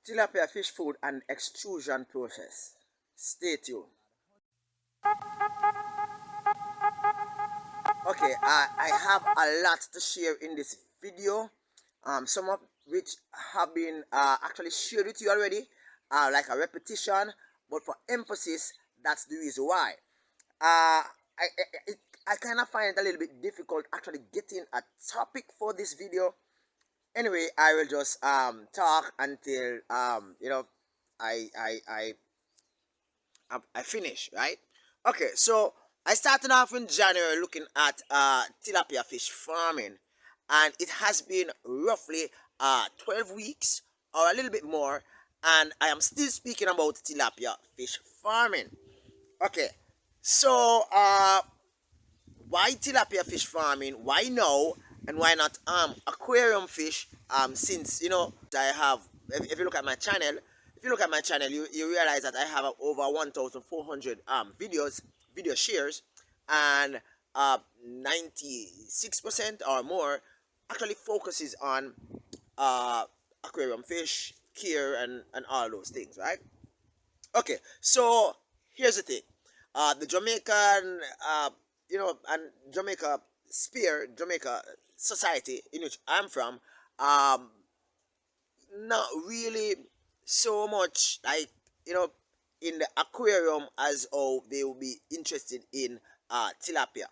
Tilapia fish food and extrusion process. Stay tuned. Okay, I have a lot to share in this video. Some of which have been actually shared with you already, like a repetition, but for emphasis, that's the reason why. I kind of find it a little bit difficult actually getting a topic for this video. Anyway, I will just talk until I I I I finish, right? Okay, so I started off in January looking at tilapia fish farming, and it has been roughly 12 weeks or a little bit more, and I am still speaking about tilapia fish farming. Okay, so why tilapia fish farming? Why now? And why not aquarium fish? Since I have, if you look at my channel, you realize that I have over 1,400 video shares, and 96% or more actually focuses on uh, aquarium fish, care, and all those things, right? Okay, so here's the thing. The Jamaican, and Jamaica society in which I'm from, um, not really so much like, you know, in the aquarium as how they will be interested in tilapia.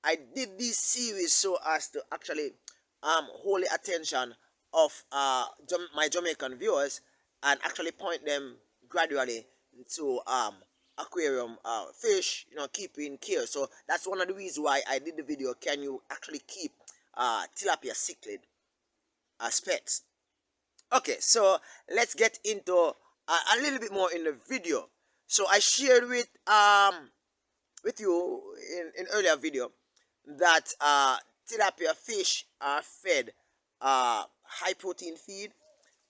I did this series so as to actually hold the attention of my Jamaican viewers and actually point them gradually to aquarium fish, keeping care. So that's one of the reasons why I did the video. Can you actually keep tilapia cichlid as pets? Okay, so let's get into a little bit more in the video. So I shared with you in earlier video that tilapia fish are fed high protein feed,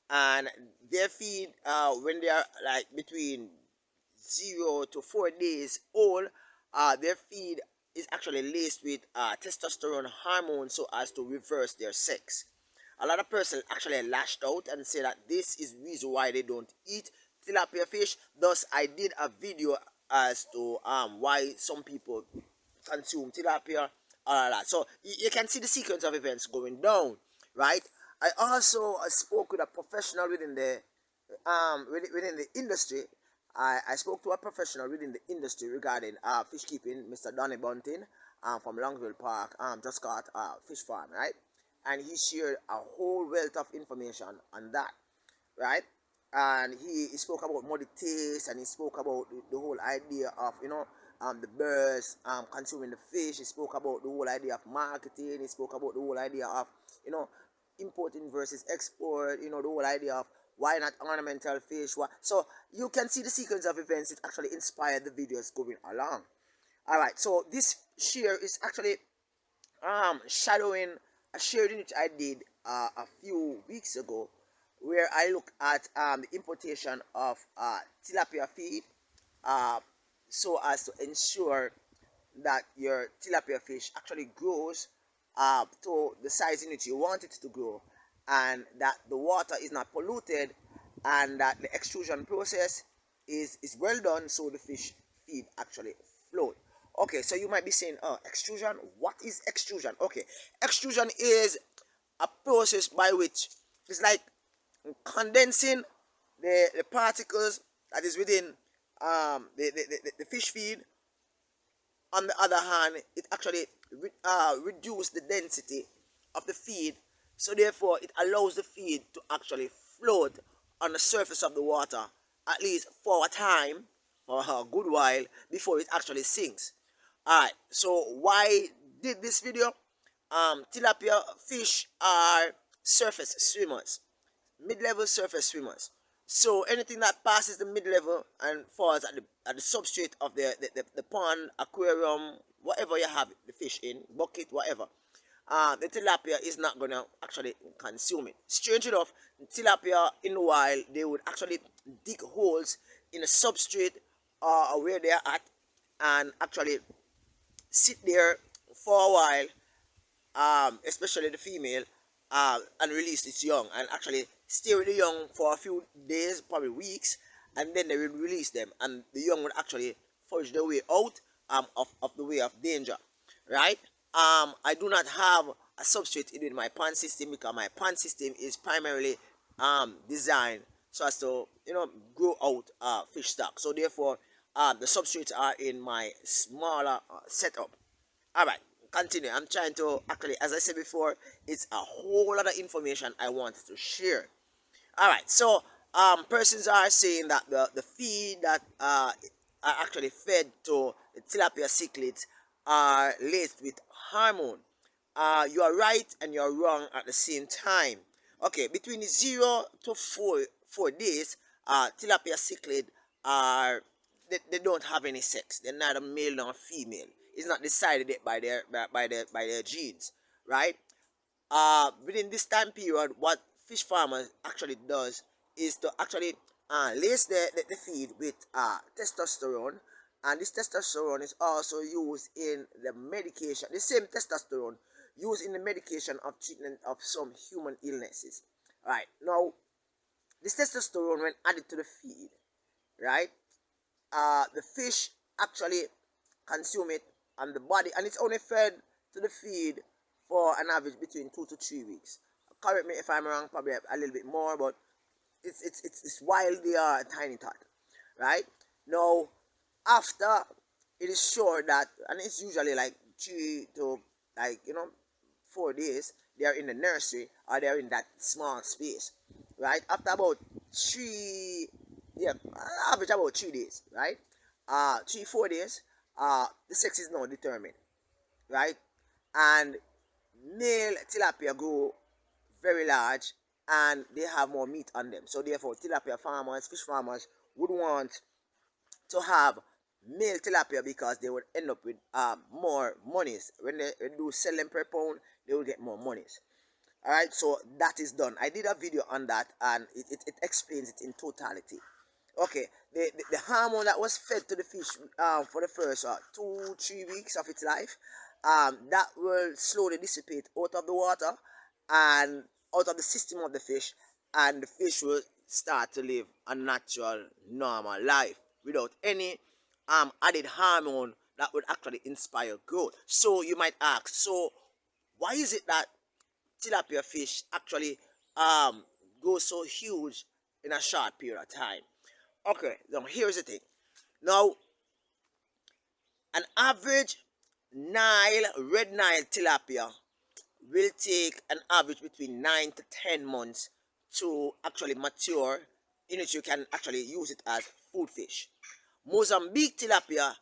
and their feed when they are like between 0 to 4 days old, their feed is actually laced with testosterone hormone so as to reverse their sex. A lot of persons actually lashed out and say that this is the reason why they don't eat tilapia fish. Thus, I did a video as to why some people consume tilapia, all that. So you can see the sequence of events going down, right? I also spoke with a professional within the within the industry. I spoke to a professional within the industry regarding fish keeping, Mr. Donnie Bunting, from Longville Park, just got fish farm, right? And he shared a whole wealth of information on that, right? And he spoke about muddy taste, and he spoke about the whole idea of the birds consuming the fish. He spoke about the whole idea of marketing. He spoke about the whole idea of you know importing versus export. The whole idea of why not ornamental fish. So you can see the sequence of events. It actually inspired the videos going along. All right, so this share is actually shadowing a sharing which I did a few weeks ago, where I look at the importation of tilapia feed, uh, so as to ensure that your tilapia fish actually grows to the size in which you want it to grow, and that the water is not polluted, and that the extrusion process is well done, so the fish feed actually float. Okay, so you might be saying, oh, extrusion, what is extrusion? Okay, extrusion is a process by which it's like condensing the particles that is within the fish feed. On the other hand, it actually reduces the density of the feed, so therefore it allows the feed to actually float on the surface of the water, at least for a time, for a good while, before it actually sinks. Alright, so why did this video? Tilapia fish are surface swimmers, mid-level surface swimmers. So anything that passes the mid-level and falls at the substrate of the pond, aquarium, whatever you have the fish in, bucket, whatever, the tilapia is not gonna actually consume it. Strange enough, tilapia in the wild, they would actually dig holes in the substrate where they are at, and actually sit there for a while, especially the female, and release its young, and actually stay with the young for a few days, probably weeks, and then they will release them, and the young will actually forge their way out of the way of danger, right? I do not have a substrate in my pond system because my pond system is primarily designed so as to grow out fish stock. So therefore, the substrates are in my smaller setup. All right, continue. I'm trying to actually, as I said before, it's a whole lot of information I wanted to share. All right, so persons are saying that the feed that are actually fed to the tilapia cichlids are laced with hormone. You are right and you are wrong at the same time. Okay, between 0 to 4 days, tilapia cichlid are they don't have any sex. They're neither male nor female. It's not decided by their genes, right? Within this time period, what fish farmers actually does is to actually lace the feed with testosterone, and this testosterone is also used in the medication. The same testosterone used in the medication of treatment of some human illnesses. Right now, this testosterone, when added to the feed, right, the fish actually consume it on the body, and it's only fed to the feed for an average between 2 to 3 weeks. Correct me if I'm wrong, probably a little bit more, but it's while they are a tiny tot, right? Now, after it is sure that, and it's usually like 3 to 4 days, they are in the nursery or they are in that small space, right? After about three, yeah, average about 3 days, right? 3 4 days, the sex is now determined, right? And male tilapia grow very large and they have more meat on them. So therefore, tilapia farmers, fish farmers would want to have male tilapia because they would end up with more monies. When they do sell them per pound, they will get more monies. All right, so that is done. I did a video on that, and it explains it in totality. Okay, the hormone that was fed to the fish for the first 2 3 weeks of its life, that will slowly dissipate out of the water and out of the system of the fish, and the fish will start to live a natural, normal life without any added hormone that would actually inspire growth. So you might ask, so why is it that tilapia fish actually go so huge in a short period of time? Okay, now here's the thing. Now, an average red Nile tilapia will take an average between 9 to 10 months to actually mature, in which you can actually use it as food fish. Mozambique tilapia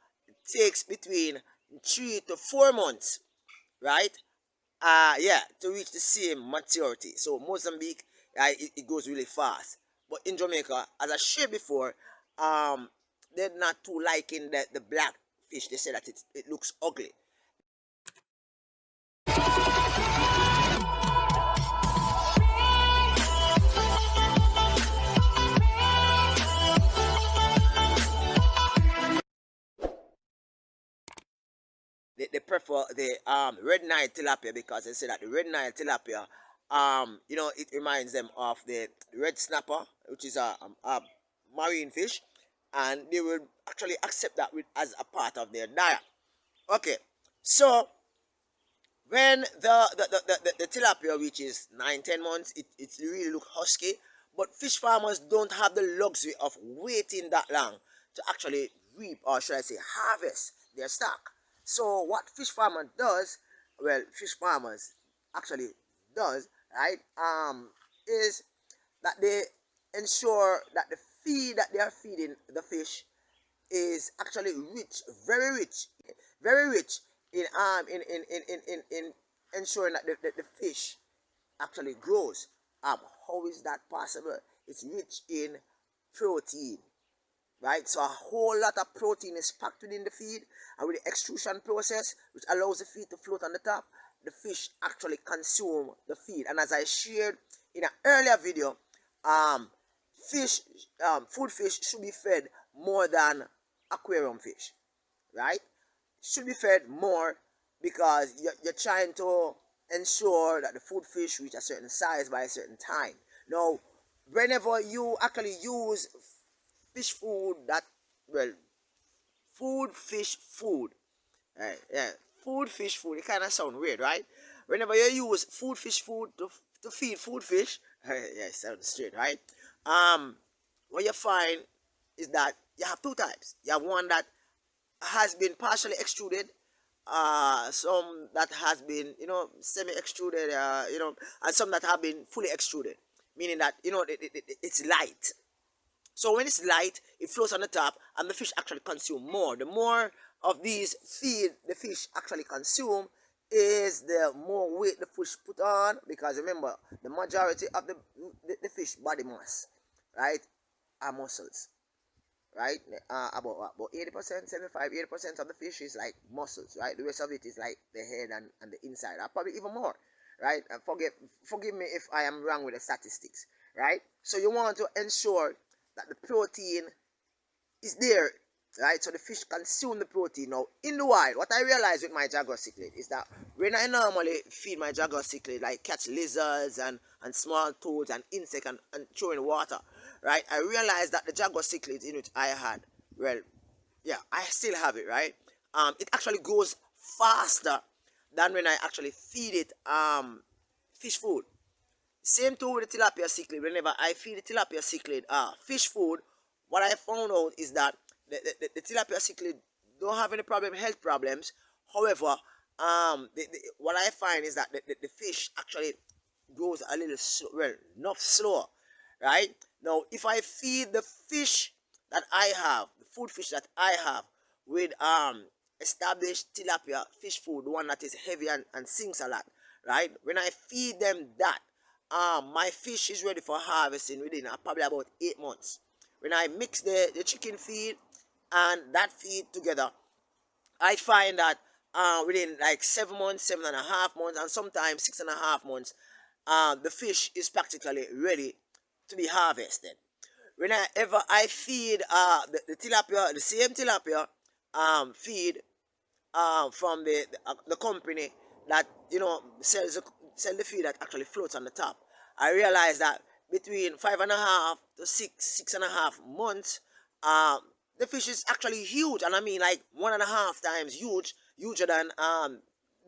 takes between 3 to 4 months, right? Yeah, to reach the same maturity. So Mozambique, it goes really fast. But in Jamaica, as I shared before, they're not too liking the black fish. They say that it looks ugly. They prefer the red Nile tilapia because they say that the red Nile tilapia, it reminds them of the red snapper, which is a marine fish, and they will actually accept that as a part of their diet. Okay, so when the tilapia reaches 9 10 months, it really look husky, but fish farmers don't have the luxury of waiting that long to actually reap, or should I say harvest, their stock. So what fish farmer does, well, fish farmers actually does, right, is that they ensure that the feed that they are feeding the fish is actually rich, very rich in ensuring that the fish actually grows. How is that possible? It's rich in protein, right? So a whole lot of protein is packed within the feed, and with the extrusion process, which allows the feed to float on the top, the fish actually consume the feed. And as I shared in an earlier video, fish, food fish should be fed more than aquarium fish, right? Should be fed more because you're trying to ensure that the food fish reach a certain size by a certain time. Now, whenever you actually use fish food that, well, food, fish, food, right? Yeah, food, fish, food. It kind of sound weird, right? Whenever you use food, fish, food to feed food, fish, yeah, it sounds straight, right? Um, what you find is that you have two types. You have one that has been partially extruded, some that has been, semi-extruded, and some that have been fully extruded, meaning that, it's light. So when it's light, it floats on the top, and the fish actually consume more. The more of these feed the fish actually consume, is the more weight the fish put on, because remember, the majority of the fish body mass, right, are muscles, right? About 80%, 75, 80% of the fish is like muscles, right? The rest of it is like the head and the inside, probably even more, right? And forgive me if I am wrong with the statistics, right? So you want to ensure that the protein is there, right? So the fish consume the protein. Now, in the wild, what I realize with my jaguar cichlid is that when I normally feed my jaguar cichlid, like catch lizards and small toads and insects and throw in water, right? I realized that the jaguar cichlid in which I had, well, yeah, I still have it, right? It actually grows faster than when I actually feed it fish food. Same too with the tilapia cichlid. Whenever I feed the tilapia cichlid fish food, what I found out is that the tilapia cichlid don't have any health problems. However, what I find is that the fish actually grows a little not slower, right? Now, if I feed the fish that I have, the food fish that I have, with established tilapia fish food, the one that is heavy and sinks a lot, right? When I feed them that, my fish is ready for harvesting within probably about 8 months. When I mix the chicken feed and that feed together, I find that within like 7 months, 7.5 months, and sometimes 6.5 months, the fish is practically ready to be harvested. Whenever I feed the tilapia, the same tilapia feed from the company that sell the feed that actually floats on the top, I realized that between 5.5 to 6.5 months, um, the fish is actually huge, and I mean like 1.5 times huger than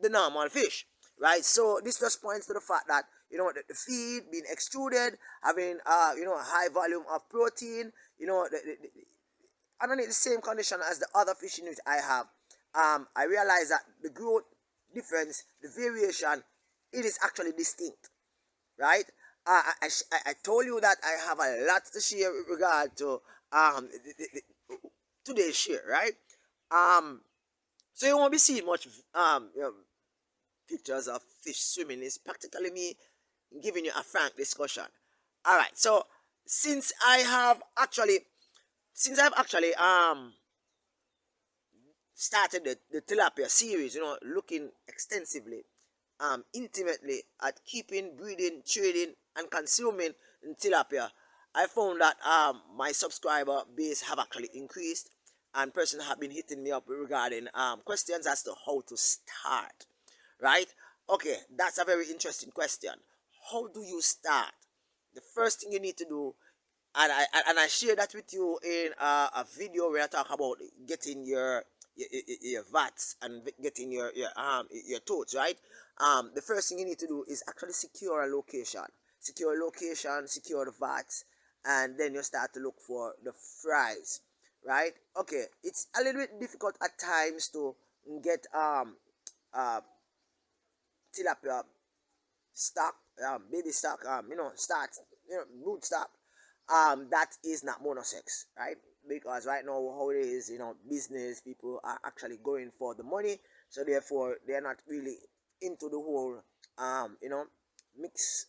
the normal fish, right? So this just points to the fact that the feed being extruded, having a high volume of protein, underneath the same condition as the other fish in which I have. I realize that the growth difference, the variation, it is actually distinct, right? I told you that I have a lot to share with regard to today's share, right? Um, so you won't be seeing much pictures of fish swimming. It's practically me giving you a frank discussion. All right. So since I have actually, since I've actually started the tilapia series, looking extensively, intimately at keeping, breeding, trading, and consuming in tilapia, I found that my subscriber base have actually increased, and persons have been hitting me up regarding questions as to how to start. Right? Okay, that's a very interesting question. How do you start? The first thing you need to do, and I share that with you in a video where I talk about getting your vats and getting your totes, right? The first thing you need to do is actually secure a location, secure the vats, and then you start to look for the fries, right? Okay, it's a little bit difficult at times to get uh tilapia stock, baby stock, start, brood stock, that is not monosex, right? Because right now, how it is, business people are actually going for the money, so therefore they are not really into the whole, mix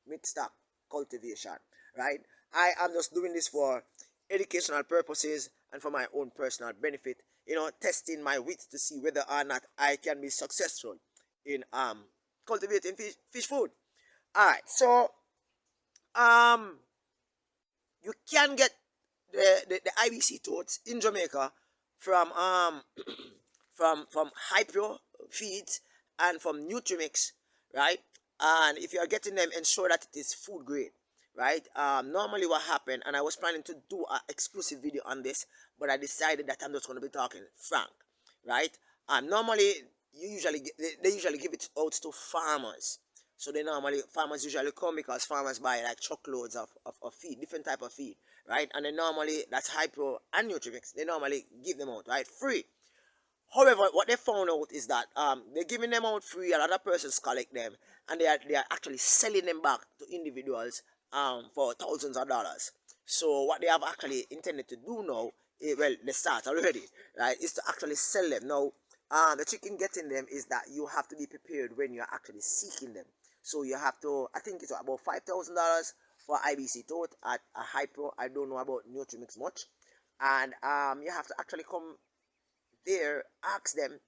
mixed stock cultivation, right? I am just doing this for educational purposes and for my own personal benefit, testing my wits to see whether or not I can be successful in cultivating fish food. All right, so um you can get the IBC totes in Jamaica from from Hypro feeds and from Nutrimix, right? And if you are getting them, ensure that it is food grade, right? Normally what happened, and I was planning to do an exclusive video on this, but I decided that I'm just going to be talking frank, right? Normally they usually give it out to farmers. So farmers usually come because farmers buy like truckloads of feed, different type of feed, right? And they normally, that's high pro and Nutrimix, they normally give them out, right, free. However, what they found out is that they're giving them out free. A lot of persons collect them, and they are actually selling them back to individuals for thousands of dollars. So what they have actually intended to do now, well, they start already, right, is to actually sell them. Now, the trick in getting them is that you have to be prepared when you're actually seeking them. So you have to, I think it's about $5,000 for IBC tote at a high pro. I don't know about Nutrimix much, and you have to actually come there, ask them,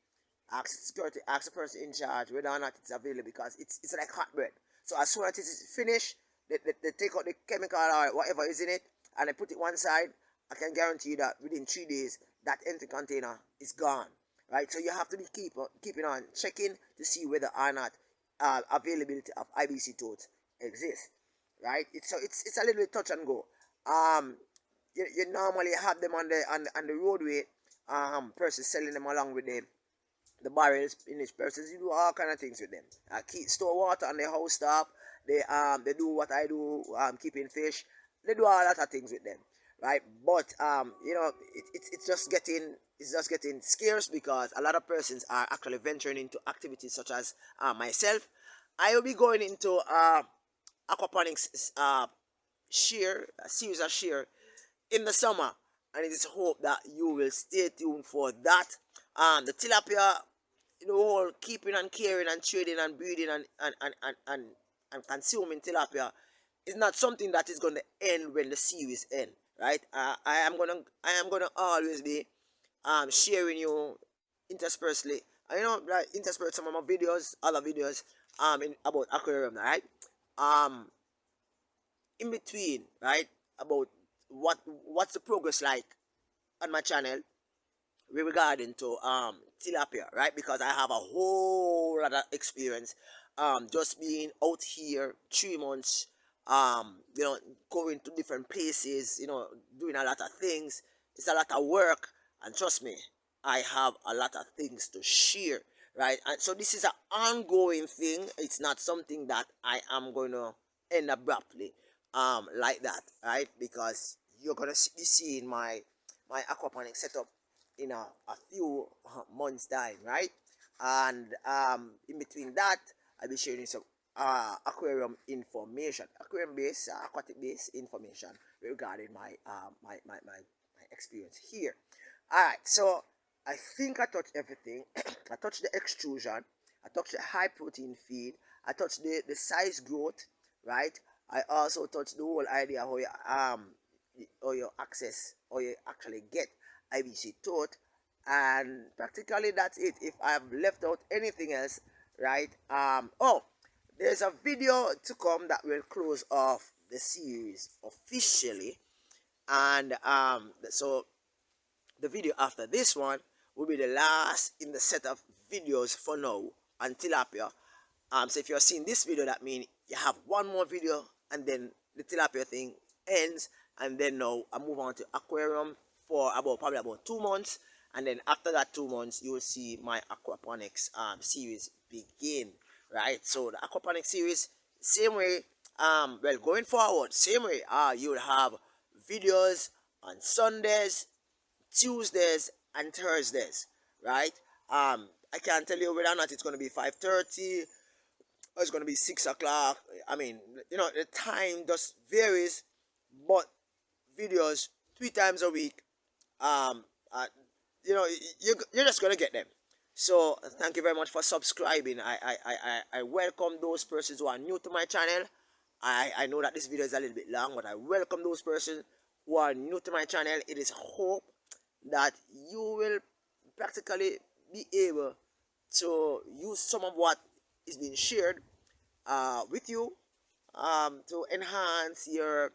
ask security, ask the person in charge whether or not it's available, because it's like hot bread. So as soon as it is finished, they take out the chemical or whatever is in it and they put it one side. I can guarantee you that within 3 days that empty container is gone. Right? So you have to be keeping on checking to see whether or not availability of IBC totes exists. Right? It's a little bit touch and go. You normally have them on the roadway, person selling them along with the barrels in each person. You do all kind of things with them. Keep store water on their house top. They do what I do, keeping fish. They do all lot of things with them, right? But it's just getting scarce because a lot of persons are actually venturing into activities such as myself. I will be going into aquaponics a series of shear in the summer, and it is hope that you will stay tuned for that. The tilapia, the whole keeping and caring and trading and breeding and consuming tilapia is not something that is going to end when the series end, right? I am gonna always be sharing you interspersely. Like intersperse some of my videos, other videos about aquarium, right? Um, in between, right? About what's the progress like on my channel regarding to tilapia, right? Because I have a whole lot of experience just being out here 3 months, going to different places, doing a lot of things. It's a lot of work, and trust me, I have a lot of things to share, right? And so this is an ongoing thing. It's not something that I am going to end abruptly like that, right? Because you're going to be seeing my aquaponic setup in a few months time, right? And in between that, I'll be sharing some aquarium information, aquarium based, aquatic based information regarding my experience here. All right, so I think I touched everything. I touched the extrusion, I touched the high protein feed, I touched the size growth, right? I also touched the whole idea how you access or you actually get IBC taught, and practically that's it. If I've left out anything else, right? There's a video to come that will close off the series officially, and so the video after this one will be the last in the set of videos for now on tilapia. So if you're seeing this video, that means you have one more video, and then the tilapia thing ends, and then now I move on to aquarium for probably about 2 months, and then after that 2 months you will see my aquaponics series begin, right? So the aquaponics series, same way, well, going forward, same way, you will have videos on Sundays, Tuesdays, and Thursdays, right? I can't tell you whether or not it's going to be 5:30 or it's going to be 6 o'clock. I mean, the time just varies, but videos 3 times a week. Um, uh, you're just gonna get them. So thank you very much for subscribing. I welcome those persons who are new to my channel. I know that this video is a little bit long, but I welcome those persons who are new to my channel. It is hope that you will practically be able to use some of what is being shared with you to enhance your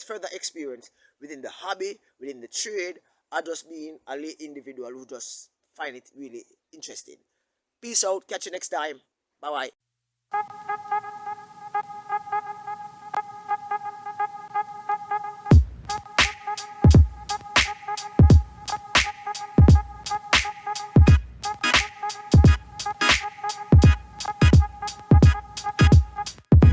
further experience within the hobby, within the trade, or just being a lay individual who just find it really interesting. Peace out. Catch you next time. Bye bye.